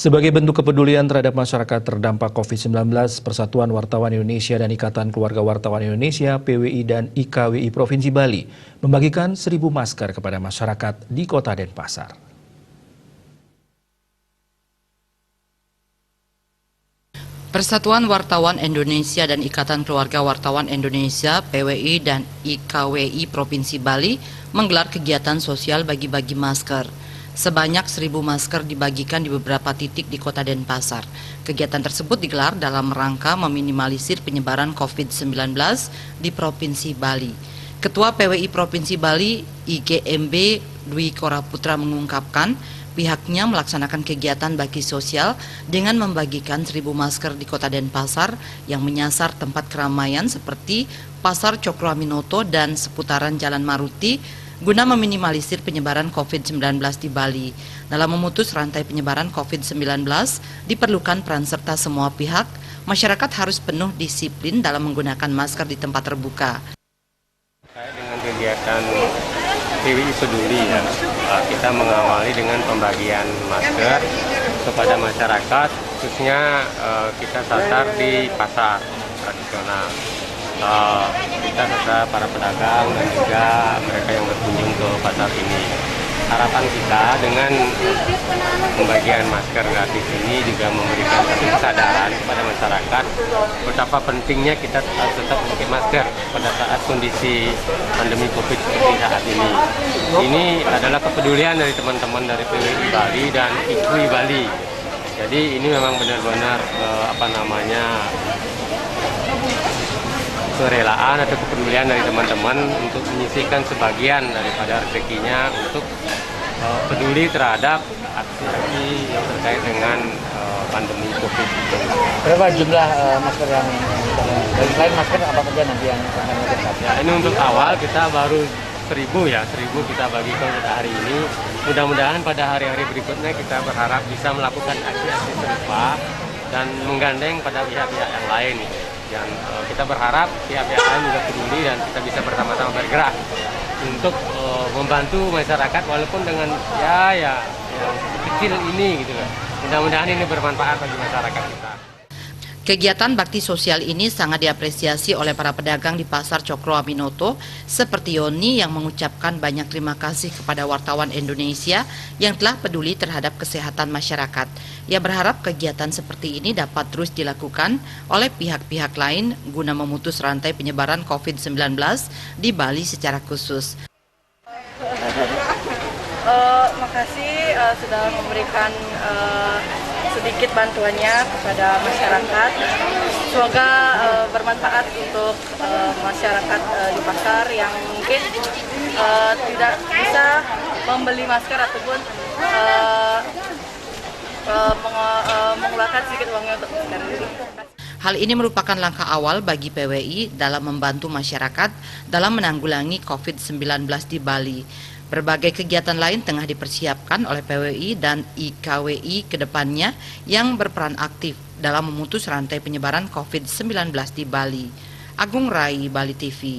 Sebagai bentuk kepedulian terhadap masyarakat terdampak COVID-19, Persatuan Wartawan Indonesia dan Ikatan Keluarga Wartawan Indonesia (PWI) dan IKWI Provinsi Bali membagikan 1.000 masker kepada masyarakat di Kota Denpasar. Persatuan Wartawan Indonesia dan Ikatan Keluarga Wartawan Indonesia (PWI) dan IKWI Provinsi Bali menggelar kegiatan sosial bagi-bagi masker. Sebanyak 1.000 masker dibagikan di beberapa titik di Kota Denpasar. Kegiatan tersebut digelar dalam rangka meminimalisir penyebaran COVID-19 di Provinsi Bali. Ketua PWI Provinsi Bali IGMB Dwi Koraputra mengungkapkan pihaknya melaksanakan kegiatan bakti sosial dengan membagikan 1.000 masker di Kota Denpasar yang menyasar tempat keramaian seperti Pasar Cokro Aminoto dan seputaran Jalan Maruti guna meminimalisir penyebaran COVID-19 di Bali. Dalam memutus rantai penyebaran COVID-19, diperlukan peran serta semua pihak. Masyarakat harus penuh disiplin dalam menggunakan masker di tempat terbuka. Dengan kegiatan PWI Peduli ya, kita mengawali dengan pembagian masker kepada masyarakat, khususnya kita sasar di pasar tradisional. Kita sasar para pedagang dan juga mereka yang berkunjung ke pasar ini. Harapan kita dengan pembagian masker gratis ini juga memberikan satu kesadaran kepada masyarakat betapa pentingnya kita tetap memakai masker pada saat kondisi pandemi COVID seperti saat ini. Ini adalah kepedulian dari teman-teman dari PWI Bali dan IKWI Bali. Jadi ini memang benar-benar kerelaan atau kepedulian dari teman-teman untuk menyisihkan sebagian daripada rezekinya untuk peduli terhadap aksi-aksi yang terkait dengan pandemi COVID-19. Berapa jumlah masker yang selain masker apa saja nanti yang akan dilakukan? Ya, ini untuk awal kita baru 1.000 kita bagikan pada hari ini. Mudah-mudahan pada hari-hari berikutnya kita berharap bisa melakukan aksi-aksi serupa dan menggandeng pada pihak-pihak yang lain. Dan kita berharap pihak-pihak lain juga peduli dan kita bisa bersama-sama bergerak untuk membantu masyarakat walaupun dengan yang kecil ini gitu. Mudah-mudahan ini bermanfaat bagi masyarakat kita. Kegiatan bakti sosial ini sangat diapresiasi oleh para pedagang di Pasar Cokro Aminoto seperti Yoni yang mengucapkan banyak terima kasih kepada wartawan Indonesia yang telah peduli terhadap kesehatan masyarakat. Ia berharap kegiatan seperti ini dapat terus dilakukan oleh pihak-pihak lain guna memutus rantai penyebaran COVID-19 di Bali secara khusus. Makasih sudah memberikan sedikit bantuannya kepada masyarakat. Semoga bermanfaat untuk masyarakat di pasar yang mungkin tidak bisa membeli masker ataupun mengeluarkan sedikit uangnya untuk masker. Hal ini merupakan langkah awal bagi PWI dalam membantu masyarakat dalam menanggulangi COVID-19 di Bali. Berbagai kegiatan lain tengah dipersiapkan oleh PWI dan IKWI ke depannya yang berperan aktif dalam memutus rantai penyebaran COVID-19 di Bali. Agung Rai, Bali TV.